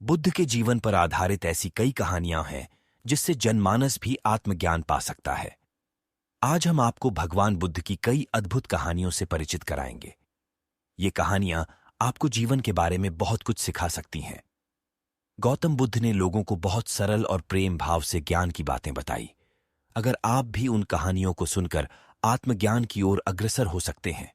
बुद्ध के जीवन पर आधारित ऐसी कई कहानियां हैं जिससे जनमानस भी आत्मज्ञान पा सकता है। आज हम आपको भगवान बुद्ध की कई अद्भुत कहानियों से परिचित कराएंगे। ये कहानियां आपको जीवन के बारे में बहुत कुछ सिखा सकती हैं। गौतम बुद्ध ने लोगों को बहुत सरल और प्रेम भाव से ज्ञान की बातें बताई। अगर आप भी उन कहानियों को सुनकर आत्मज्ञान की ओर अग्रसर हो सकते हैं।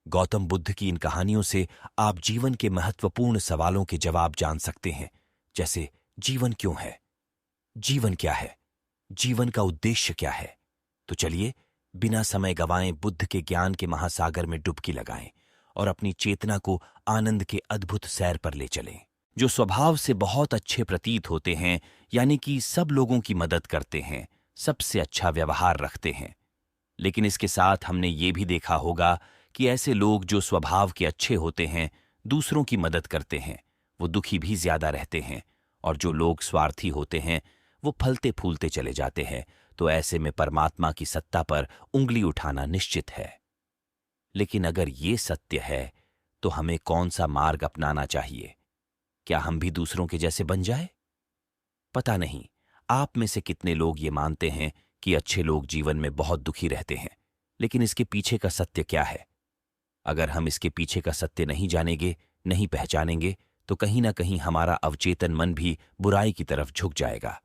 गौतम बुद्ध की इन कहानियों से आप जीवन के महत्वपूर्ण सवालों के जवाब जान सकते हैं, जैसे जीवन क्यों है, जीवन क्या है, जीवन का उद्देश्य क्या है। तो चलिए बिना समय गंवाए बुद्ध के ज्ञान के महासागर में डुबकी लगाएं और अपनी चेतना को आनंद के अद्भुत सैर पर ले चलें। जो स्वभाव से बहुत अच्छे प्रतीत होते हैं, यानी कि सब लोगों की मदद करते हैं, सबसे अच्छा व्यवहार रखते हैं। लेकिन इसके साथ हमने ये भी देखा होगा कि ऐसे लोग जो स्वभाव के अच्छे होते हैं, दूसरों की मदद करते हैं, वो दुखी भी ज्यादा रहते हैं। और जो लोग स्वार्थी होते हैं, वो फलते फूलते चले जाते हैं। तो ऐसे में परमात्मा की सत्ता पर उंगली उठाना निश्चित है। लेकिन अगर ये सत्य है, तो हमें कौन सा मार्ग अपनाना चाहिए? क्या हम भी दूसरों के जैसे बन जाए? पता नहीं आप में से कितने लोग ये मानते हैं कि अच्छे लोग जीवन में बहुत दुखी रहते हैं, लेकिन इसके पीछे का सत्य क्या है? अगर हम इसके पीछे का सत्य नहीं जानेंगे, नहीं पहचानेंगे, तो कहीं ना कहीं हमारा अवचेतन मन भी बुराई की तरफ झुक जाएगा।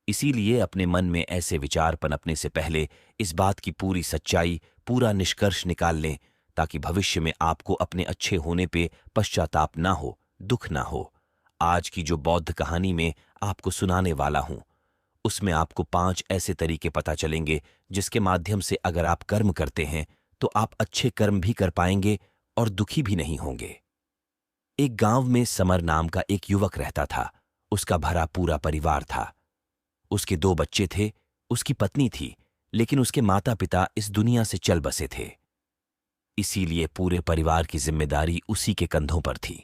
इसीलिए अपने मन में ऐसे विचार पनपने से पहले इस बात की पूरी सच्चाई, पूरा निष्कर्ष निकाल लें, ताकि भविष्य में आपको अपने अच्छे होने पे पश्चाताप ना हो, दुख ना हो। आज की जो बौद्ध कहानी में आपको सुनाने वाला हूं, उसमें आपको 5 ऐसे तरीके पता चलेंगे जिसके माध्यम से अगर आप कर्म करते हैं तो आप अच्छे कर्म भी कर पाएंगे और दुखी भी नहीं होंगे। एक गांव में समर नाम का एक युवक रहता था। उसका भरा पूरा परिवार था। उसके 2 बच्चे थे, उसकी पत्नी थी, लेकिन उसके माता पिता इस दुनिया से चल बसे थे। इसीलिए पूरे परिवार की जिम्मेदारी उसी के कंधों पर थी।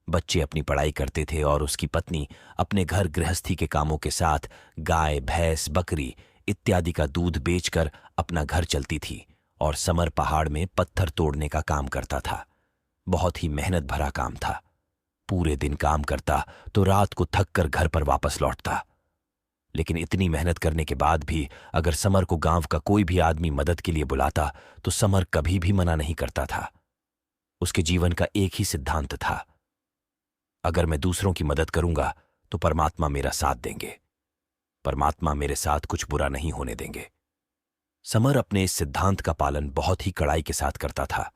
बच्चे अपनी पढ़ाई करते थे और उसकी पत्नी अपने घर गृहस्थी के कामों के साथ गाय, भैंस, बकरी इत्यादि का दूध बेचकर अपना घर चलती थी और समर पहाड़ में पत्थर तोड़ने का काम करता था। बहुत ही मेहनत भरा काम था। पूरे दिन काम करता तो रात को थक कर घर पर वापस लौटता। लेकिन इतनी मेहनत करने के बाद भी अगर समर को गांव का कोई भी आदमी मदद के लिए बुलाता तो समर कभी भी मना नहीं करता था। उसके जीवन का एक ही सिद्धांत था, अगर मैं दूसरों की मदद करूंगा तो परमात्मा मेरा साथ देंगे, परमात्मा मेरे साथ कुछ बुरा नहीं होने देंगे। समर अपने इस सिद्धांत का पालन बहुत ही कड़ाई के साथ करता था।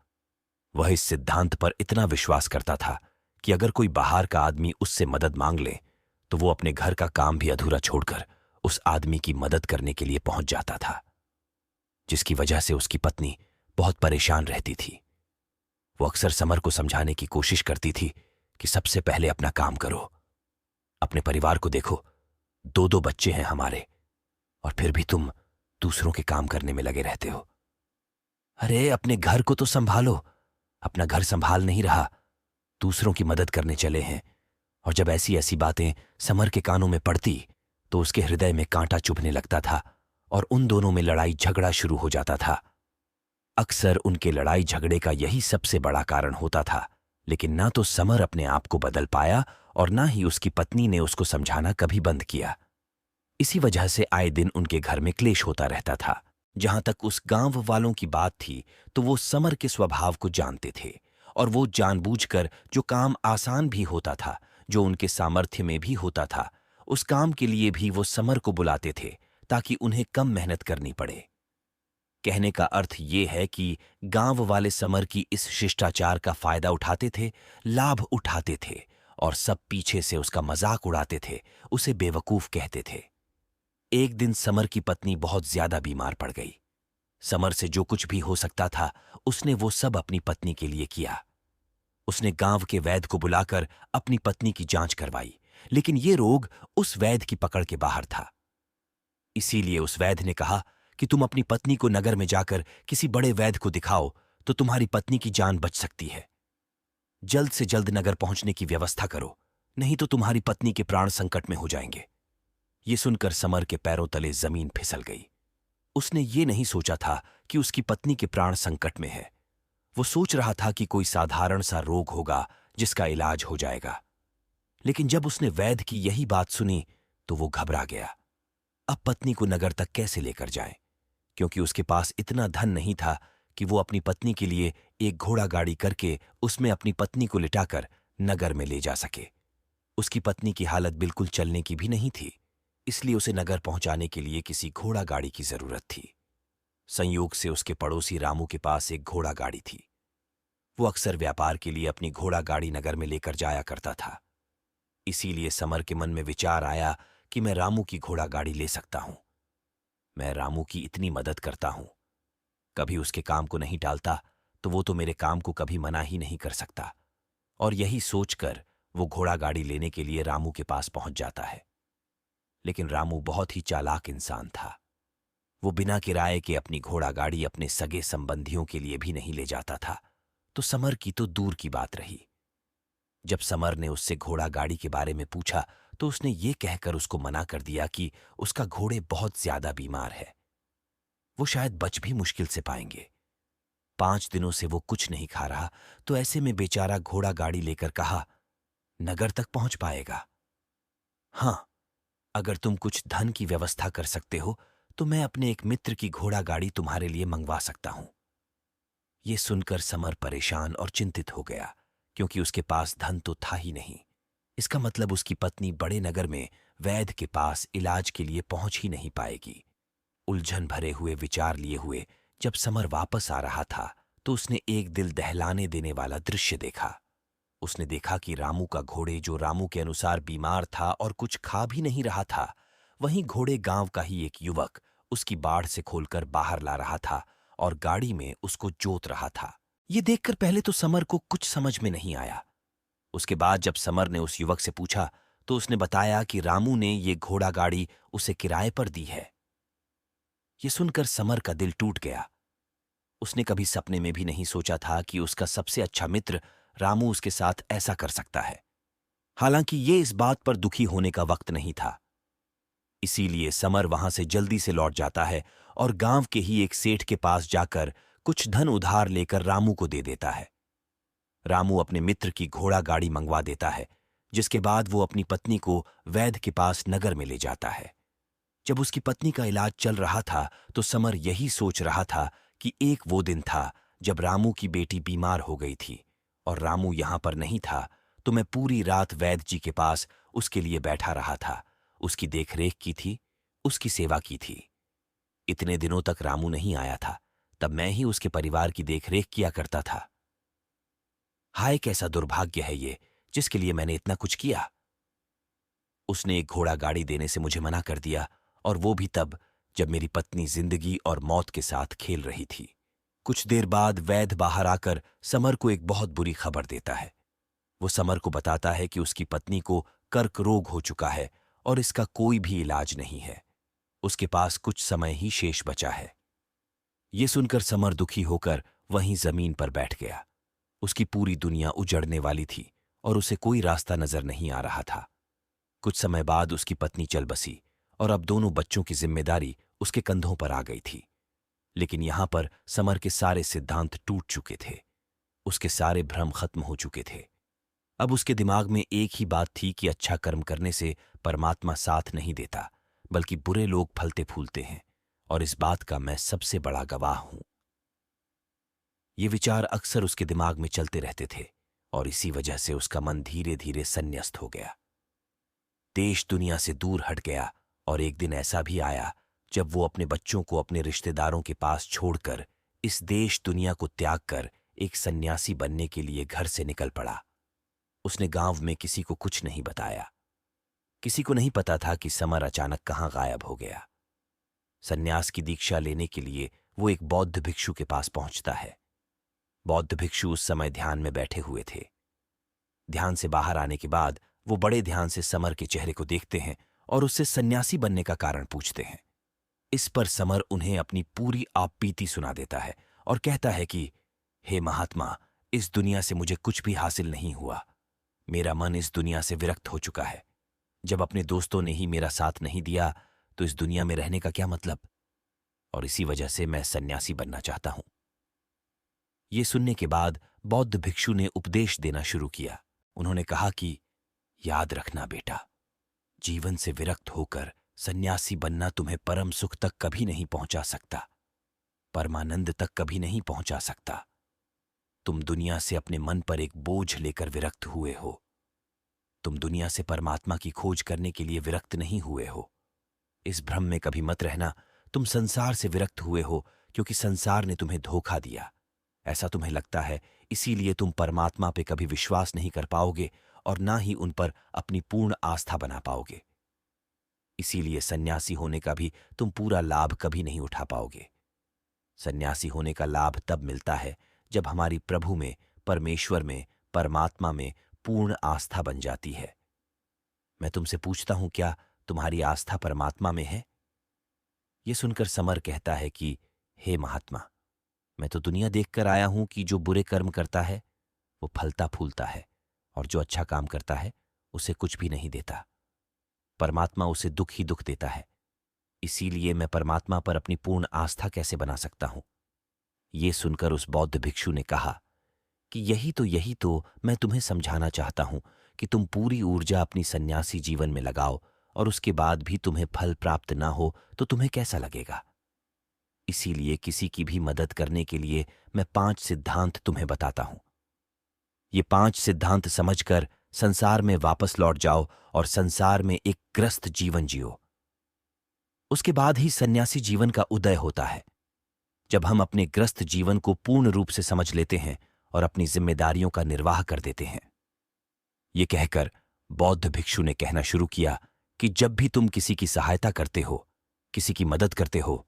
वह इस सिद्धांत पर इतना विश्वास करता था कि अगर कोई बाहर का आदमी उससे मदद मांग ले तो वो अपने घर का काम भी अधूरा छोड़कर उस आदमी की मदद करने के लिए पहुंच जाता था, जिसकी वजह से उसकी पत्नी बहुत परेशान रहती थी। वो अक्सर समर को समझाने की कोशिश करती थी कि सबसे पहले अपना काम करो, अपने परिवार को देखो, 2 बच्चे हैं हमारे, और फिर भी तुम दूसरों के काम करने में लगे रहते हो। अरे अपने घर को तो संभालो, अपना घर संभाल नहीं रहा, दूसरों की मदद करने चले हैं। और जब ऐसी ऐसी बातें समर के कानों में पड़ती तो उसके हृदय में कांटा चुभने लगता था और उन दोनों में लड़ाई झगड़ा शुरू हो जाता था। अक्सर उनके लड़ाई झगड़े का यही सबसे बड़ा कारण होता था। लेकिन ना तो समर अपने आप को बदल पाया और ना ही उसकी पत्नी ने उसको समझाना कभी बंद किया। इसी वजह से आए दिन उनके घर में क्लेश होता रहता था। जहां तक उस गांव वालों की बात थी तो वो समर के स्वभाव को जानते थे और वो जानबूझकर जो काम आसान भी होता था, जो उनके सामर्थ्य में भी होता था, उस काम के लिए भी वो समर को बुलाते थे ताकि उन्हें कम मेहनत करनी पड़े। कहने का अर्थ ये है कि गांव वाले समर की इस शिष्टाचार का फायदा उठाते थे, लाभ उठाते थे और सब पीछे से उसका मजाक उड़ाते थे, उसे बेवकूफ कहते थे। एक दिन समर की पत्नी बहुत ज्यादा बीमार पड़ गई। समर से जो कुछ भी हो सकता था उसने वो सब अपनी पत्नी के लिए किया। उसने गांव के वैद्य को बुलाकर अपनी पत्नी की जांच करवाई, लेकिन ये रोग उस वैद्य की पकड़ के बाहर था। इसीलिए उस वैद्य ने कहा कि तुम अपनी पत्नी को नगर में जाकर किसी बड़े वैद्य को दिखाओ तो तुम्हारी पत्नी की जान बच सकती है। जल्द से जल्द नगर पहुंचने की व्यवस्था करो, नहीं तो तुम्हारी पत्नी के प्राण संकट में हो जाएंगे। ये सुनकर समर के पैरों तले जमीन फिसल गई। उसने ये नहीं सोचा था कि उसकी पत्नी के प्राण संकट में है। वो सोच रहा था कि कोई साधारण सा रोग होगा जिसका इलाज हो जाएगा। लेकिन जब उसने वैद्य की यही बात सुनी तो वो घबरा गया। अब पत्नी को नगर तक कैसे लेकर जाए, क्योंकि उसके पास इतना धन नहीं था कि वो अपनी पत्नी के लिए एक घोड़ा गाड़ी करके उसमें अपनी पत्नी को लिटाकर नगर में ले जा सके। उसकी पत्नी की हालत बिल्कुल चलने की भी नहीं थी, इसलिए उसे नगर पहुंचाने के लिए किसी घोड़ा गाड़ी की जरूरत थी। संयोग से उसके पड़ोसी रामू के पास एक घोड़ा गाड़ी थी। वो अक्सर व्यापार के लिए अपनी घोड़ा गाड़ी नगर में लेकर जाया करता था। इसीलिए समर के मन में विचार आया कि मैं रामू की घोड़ा गाड़ी ले सकता हूं। मैं रामू की इतनी मदद करता हूं, कभी उसके काम को नहीं टालता, तो वो तो मेरे काम को कभी मना ही नहीं कर सकता। और यही सोचकर वो घोड़ा गाड़ी लेने के लिए रामू के पास पहुंच जाता है। लेकिन रामू बहुत ही चालाक इंसान था। वो बिना किराए के अपनी घोड़ा गाड़ी अपने सगे संबंधियों के लिए भी नहीं ले जाता था, तो समर की तो दूर की बात रही। जब समर ने उससे घोड़ा गाड़ी के बारे में पूछा तो उसने ये कहकर उसको मना कर दिया कि उसका घोड़े बहुत ज्यादा बीमार है, वो शायद बच भी मुश्किल से पाएंगे। 5 दिनों से वो कुछ नहीं खा रहा, तो ऐसे में बेचारा घोड़ा गाड़ी लेकर कहा, नगर तक पहुंच पाएगा? हाँ, अगर तुम कुछ धन की व्यवस्था कर सकते हो तो मैं अपने एक मित्र की घोड़ा गाड़ी तुम्हारे लिए मंगवा सकता हूं। ये सुनकर समर परेशान और चिंतित हो गया, क्योंकि उसके पास धन तो था ही नहीं। इसका मतलब उसकी पत्नी बड़े नगर में वैद्य के पास इलाज के लिए पहुंच ही नहीं पाएगी। उलझन भरे हुए विचार लिए हुए जब समर वापस आ रहा था तो उसने एक दिल दहलाने देने वाला दृश्य देखा। उसने देखा कि रामू का घोड़े, जो रामू के अनुसार बीमार था और कुछ खा भी नहीं रहा था, वहीं घोड़े गांव का ही एक युवक उसकी बाड़ से खोलकर बाहर ला रहा था और गाड़ी में उसको जोत रहा था। ये देखकर पहले तो समर को कुछ समझ में नहीं आया। उसके बाद जब समर ने उस युवक से पूछा तो उसने बताया कि रामू ने ये घोड़ा गाड़ी उसे किराए पर दी है। ये सुनकर समर का दिल टूट गया। उसने कभी सपने में भी नहीं सोचा था कि उसका सबसे अच्छा मित्र रामू उसके साथ ऐसा कर सकता है। हालांकि ये इस बात पर दुखी होने का वक्त नहीं था। इसीलिए समर वहां से जल्दी से लौट जाता है और गांव के ही एक सेठ के पास जाकर कुछ धन उधार लेकर रामू को दे देता है। रामू अपने मित्र की घोड़ा गाड़ी मंगवा देता है, जिसके बाद वो अपनी पत्नी को वैद्य के पास नगर में ले जाता है। जब उसकी पत्नी का इलाज चल रहा था तो समर यही सोच रहा था कि एक वो दिन था जब रामू की बेटी बीमार हो गई थी और रामू यहां पर नहीं था, तो मैं पूरी रात वैद्य जी के पास उसके लिए बैठा रहा था, उसकी देखरेख की थी, उसकी सेवा की थी। इतने दिनों तक रामू नहीं आया था, तब मैं ही उसके परिवार की देखरेख किया करता था। हाय, कैसा दुर्भाग्य है ये, जिसके लिए मैंने इतना कुछ किया। उसने एक घोड़ा गाड़ी देने से मुझे मना कर दिया, और वो भी तब जब मेरी पत्नी जिंदगी और मौत के साथ खेल रही थी। कुछ देर बाद वैद्य बाहर आकर समर को एक बहुत बुरी खबर देता है। वो समर को बताता है कि उसकी पत्नी को कर्क रोग हो चुका है और इसका कोई भी इलाज नहीं है। उसके पास कुछ समय ही शेष बचा है। ये सुनकर समर दुखी होकर वहीं जमीन पर बैठ गया। उसकी पूरी दुनिया उजड़ने वाली थी और उसे कोई रास्ता नजर नहीं आ रहा था। कुछ समय बाद उसकी पत्नी चल बसी और अब दोनों बच्चों की जिम्मेदारी उसके कंधों पर आ गई थी। लेकिन यहां पर समर के सारे सिद्धांत टूट चुके थे, उसके सारे भ्रम खत्म हो चुके थे। अब उसके दिमाग में एक ही बात थी कि अच्छा कर्म करने से परमात्मा साथ नहीं देता, बल्कि बुरे लोग फलते फूलते हैं, और इस बात का मैं सबसे बड़ा गवाह हूं। ये विचार अक्सर उसके दिमाग में चलते रहते थे और इसी वजह से उसका मन धीरे धीरे संन्यस्त हो गया। देश दुनिया से दूर हट गया और एक दिन ऐसा भी आया जब वो अपने बच्चों को अपने रिश्तेदारों के पास छोड़कर इस देश दुनिया को त्याग कर एक सन्यासी बनने के लिए घर से निकल पड़ा। उसने गांव में किसी को कुछ नहीं बताया। किसी को नहीं पता था कि समर अचानक कहां गायब हो गया। सन्यास की दीक्षा लेने के लिए वो एक बौद्ध भिक्षु के पास पहुंचता है। बौद्ध भिक्षु उस समय ध्यान में बैठे हुए थे। ध्यान से बाहर आने के बाद वो बड़े ध्यान से समर के चेहरे को देखते हैं और उससे सन्यासी बनने का कारण पूछते हैं। इस पर समर उन्हें अपनी पूरी आपबीती सुना देता है और कहता है कि हे महात्मा, इस दुनिया से मुझे कुछ भी हासिल नहीं हुआ। मेरा मन इस दुनिया से विरक्त हो चुका है। जब अपने दोस्तों ने ही मेरा साथ नहीं दिया तो इस दुनिया में रहने का क्या मतलब? और इसी वजह से मैं सन्यासी बनना चाहता हूं। ये सुनने के बाद बौद्ध भिक्षु ने उपदेश देना शुरू किया। उन्होंने कहा कि याद रखना बेटा, जीवन से विरक्त होकर सन्यासी बनना तुम्हें परम सुख तक कभी नहीं पहुंचा सकता, परमानंद तक कभी नहीं पहुंचा सकता। तुम दुनिया से अपने मन पर एक बोझ लेकर विरक्त हुए हो। तुम दुनिया से परमात्मा की खोज करने के लिए विरक्त नहीं हुए हो। इस भ्रम में कभी मत रहना तुम संसार से विरक्त हुए हो, क्योंकि संसार ने तुम्हें धोखा दिया। ऐसा तुम्हें लगता है, इसीलिए तुम परमात्मा पे कभी विश्वास नहीं कर पाओगे और ना ही उन पर अपनी पूर्ण आस्था बना पाओगे। इसीलिए सन्यासी होने का भी तुम पूरा लाभ कभी नहीं उठा पाओगे। सन्यासी होने का लाभ तब मिलता है जब हमारी प्रभु में, परमेश्वर में, परमात्मा में पूर्ण आस्था बन जाती है। मैं तुमसे पूछता हूं, क्या तुम्हारी आस्था परमात्मा में है? ये सुनकर समर कहता है कि हे महात्मा, मैं तो दुनिया देखकर आया हूं कि जो बुरे कर्म करता है वो फलता फूलता है, और जो अच्छा काम करता है उसे कुछ भी नहीं देता। परमात्मा उसे दुख ही दुख देता है। इसीलिए मैं परमात्मा पर अपनी पूर्ण आस्था कैसे बना सकता हूं? ये सुनकर उस बौद्ध भिक्षु ने कहा कि यही तो मैं तुम्हें समझाना चाहता हूं कि तुम पूरी ऊर्जा अपनी सन्यासी जीवन में लगाओ, और उसके बाद भी तुम्हें फल प्राप्त ना हो तो तुम्हें कैसा लगेगा? इसीलिए किसी की भी मदद करने के लिए मैं 5 सिद्धांत तुम्हें बताता हूं। ये 5 सिद्धांत समझकर संसार में वापस लौट जाओ और संसार में एक ग्रस्त जीवन जियो। उसके बाद ही सन्यासी जीवन का उदय होता है, जब हम अपने ग्रस्त जीवन को पूर्ण रूप से समझ लेते हैं और अपनी जिम्मेदारियों का निर्वाह कर देते हैं। ये कहकर बौद्ध भिक्षु ने कहना शुरू किया कि जब भी तुम किसी की सहायता करते हो, किसी की मदद करते हो,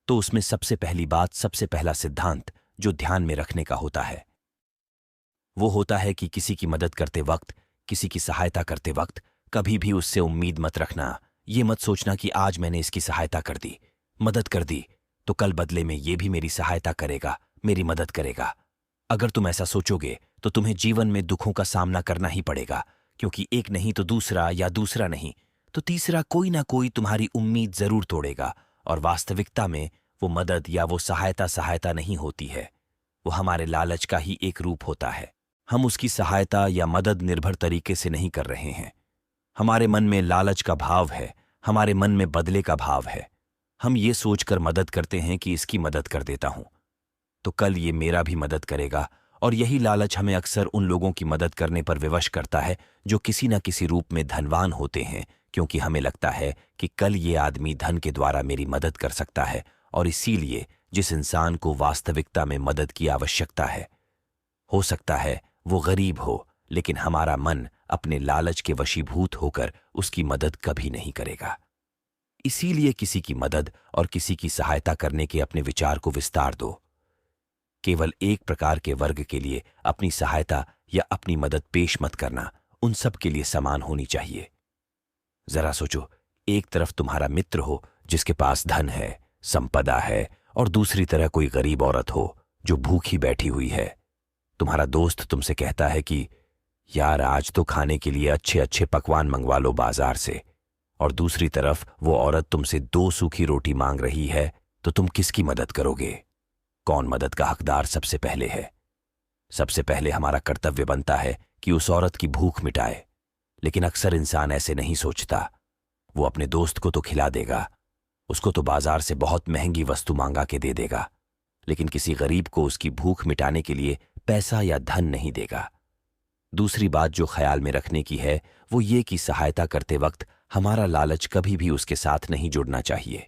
तो उसमें सबसे पहली बात, सबसे पहला सिद्धांत जो ध्यान में रखने का होता है वो होता है कि किसी की मदद करते वक्त, किसी की सहायता करते वक्त कभी भी उससे उम्मीद मत रखना। ये मत सोचना कि आज मैंने इसकी सहायता कर दी, मदद कर दी, तो कल बदले में ये भी मेरी सहायता करेगा, मेरी मदद करेगा। अगर तुम ऐसा सोचोगे तो तुम्हें जीवन में दुखों का सामना करना ही पड़ेगा, क्योंकि एक नहीं तो दूसरा, या दूसरा नहीं तो तीसरा कोई ना कोई तुम्हारी उम्मीद जरूर तोड़ेगा। और वास्तविकता में वो मदद या वो सहायता नहीं होती है, वो हमारे लालच का ही एक रूप होता है। हम उसकी सहायता या मदद निर्भर तरीके से नहीं कर रहे हैं। हमारे मन में लालच का भाव है, हमारे मन में बदले का भाव है। हम ये सोचकर मदद करते हैं कि इसकी मदद कर देता हूं तो कल ये मेरा भी मदद करेगा, और यही लालच हमें अक्सर उन लोगों की मदद करने पर विवश करता है जो किसी न किसी रूप में धनवान होते हैं, क्योंकि हमें लगता है कि कल ये आदमी धन के द्वारा मेरी मदद कर सकता है। और इसीलिए जिस इंसान को वास्तविकता में मदद की आवश्यकता है, हो सकता है वो गरीब हो, लेकिन हमारा मन अपने लालच के वशीभूत होकर उसकी मदद कभी नहीं करेगा। इसीलिए किसी की मदद और किसी की सहायता करने के अपने विचार को विस्तार दो। केवल एक प्रकार के वर्ग के लिए अपनी सहायता या अपनी मदद पेश मत करना, उन सब के लिए समान होनी चाहिए। जरा सोचो, एक तरफ तुम्हारा मित्र हो जिसके पास धन है, संपदा है, और दूसरी तरह कोई गरीब औरत हो जो भूखी बैठी हुई है। तुम्हारा दोस्त तुमसे कहता है कि यार आज तो खाने के लिए अच्छे अच्छे पकवान मंगवा लो बाजार से, और दूसरी तरफ वो औरत तुमसे 2 सूखी रोटी मांग रही है, तो तुम किसकी मदद करोगे? कौन मदद का हकदार सबसे पहले है? सबसे पहले हमारा कर्तव्य बनता है कि उस औरत की भूख मिटाए, लेकिन अक्सर इंसान ऐसे नहीं सोचता। वो अपने दोस्त को तो खिला देगा, उसको तो बाजार से बहुत महंगी वस्तु मांगा के दे देगा, लेकिन किसी गरीब को उसकी भूख मिटाने के लिए पैसा या धन नहीं देगा। दूसरी बात जो ख्याल में रखने की है वो ये कि सहायता करते वक्त हमारा लालच कभी भी उसके साथ नहीं जुड़ना चाहिए।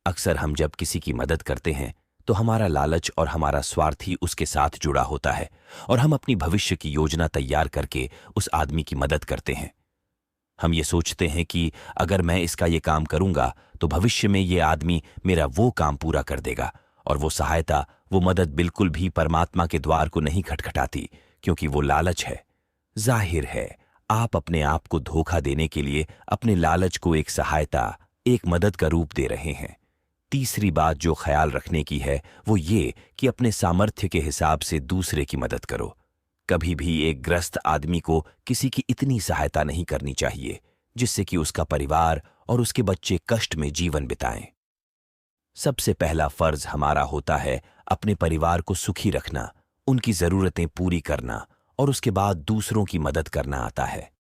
अक्सर हम जब किसी की मदद करते हैं तो हमारा लालच और हमारा स्वार्थ ही उसके साथ जुड़ा होता है, और हम अपनी भविष्य की योजना तैयार करके उस आदमी की मदद करते हैं। हम ये सोचते हैं कि अगर मैं इसका ये काम करूंगा तो भविष्य में ये आदमी मेरा वो काम पूरा कर देगा, और वो सहायता, वो मदद बिल्कुल भी परमात्मा के द्वार को नहीं खटखटाती, क्योंकि वो लालच है। जाहिर है आप अपने आप को धोखा देने के लिए अपने लालच को एक सहायता, एक मदद का रूप दे रहे हैं। तीसरी बात जो ख्याल रखने की है वो ये कि अपने सामर्थ्य के हिसाब से दूसरे की मदद करो। कभी भी एक ग्रस्त आदमी को किसी की इतनी सहायता नहीं करनी चाहिए जिससे कि उसका परिवार और उसके बच्चे कष्ट में जीवन बिताएं। सबसे पहला फर्ज हमारा होता है अपने परिवार को सुखी रखना, उनकी जरूरतें पूरी करना, और उसके बाद दूसरों की मदद करना आता है।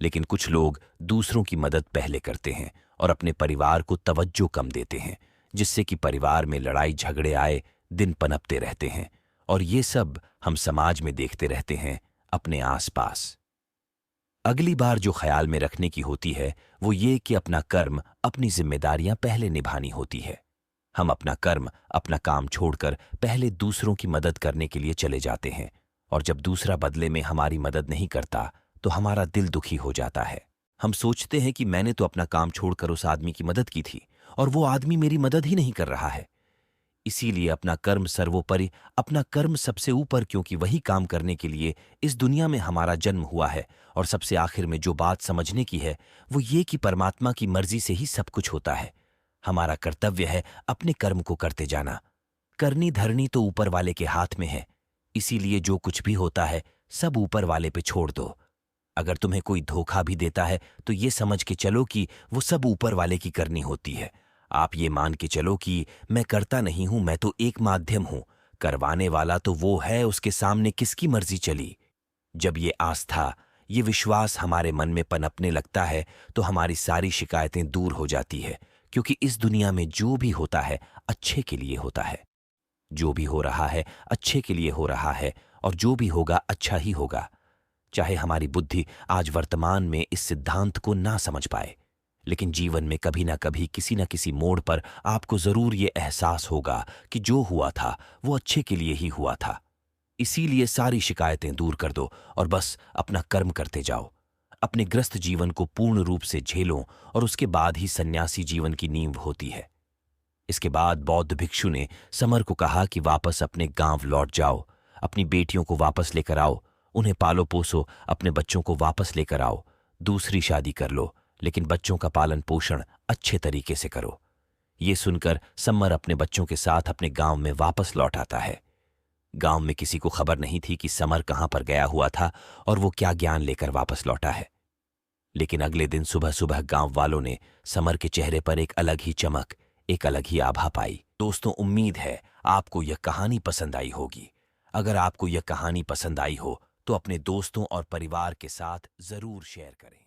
लेकिन कुछ लोग दूसरों की मदद पहले करते हैं और अपने परिवार को तवज्जो कम देते हैं, जिससे कि परिवार में लड़ाई झगड़े आए दिन पनपते रहते हैं। और ये सब हम समाज में देखते रहते हैं, अपने आसपास। अगली बार जो ख्याल में रखने की होती है वो ये कि अपना कर्म, अपनी जिम्मेदारियां पहले निभानी होती है। हम अपना कर्म, अपना काम छोड़कर पहले दूसरों की मदद करने के लिए चले जाते हैं, और जब दूसरा बदले में हमारी मदद नहीं करता तो हमारा दिल दुखी हो जाता है। हम सोचते हैं कि मैंने तो अपना काम छोड़कर उस आदमी की मदद की थी और वो आदमी मेरी मदद ही नहीं कर रहा है। इसीलिए अपना कर्म सर्वोपरि, अपना कर्म सबसे ऊपर, क्योंकि वही काम करने के लिए इस दुनिया में हमारा जन्म हुआ है। और सबसे आखिर में जो बात समझने की है वो ये कि परमात्मा की मर्जी से ही सब कुछ होता है। हमारा कर्तव्य है अपने कर्म को करते जाना। करनी धरनी तो ऊपर वाले के हाथ में है, इसीलिए जो कुछ भी होता है सब ऊपर वाले पे छोड़ दो। अगर तुम्हें कोई धोखा भी देता है तो ये समझ के चलो कि वो सब ऊपर वाले की करनी होती है। आप ये मान के चलो कि मैं करता नहीं हूं, मैं तो एक माध्यम हूं, करवाने वाला तो वो है, उसके सामने किसकी मर्जी चली। जब ये आस्था, ये विश्वास हमारे मन में पनपने लगता है तो हमारी सारी शिकायतें दूर हो जाती है, क्योंकि इस दुनिया में जो भी होता है अच्छे के लिए होता है। जो भी हो रहा है अच्छे के लिए हो रहा है, और जो भी होगा अच्छा ही होगा। चाहे हमारी बुद्धि आज वर्तमान में इस सिद्धांत को ना समझ पाए, लेकिन जीवन में कभी ना कभी किसी न किसी मोड़ पर आपको जरूर ये एहसास होगा कि जो हुआ था वो अच्छे के लिए ही हुआ था। इसीलिए सारी शिकायतें दूर कर दो और बस अपना कर्म करते जाओ। अपने ग्रस्त जीवन को पूर्ण रूप से झेलो, और उसके बाद ही सन्यासी जीवन की नींव होती है। इसके बाद बौद्ध भिक्षु ने समर को कहा कि वापस अपने गांव लौट जाओ, अपनी बेटियों को वापस लेकर आओ, उन्हें पालो पोसो, अपने बच्चों को वापस लेकर आओ, दूसरी शादी कर लो, लेकिन बच्चों का पालन पोषण अच्छे तरीके से करो। ये सुनकर समर अपने बच्चों के साथ अपने गांव में वापस लौट आता है। गांव में किसी को खबर नहीं थी कि समर कहां पर गया हुआ था और वो क्या ज्ञान लेकर वापस लौटा है। लेकिन अगले दिन सुबह सुबह गांव वालों ने समर के चेहरे पर एक अलग ही चमक, एक अलग ही आभा पाई। दोस्तों, उम्मीद है आपको यह कहानी पसंद आई होगी। अगर आपको यह कहानी पसंद आई हो तो अपने दोस्तों और परिवार के साथ जरूर शेयर करें।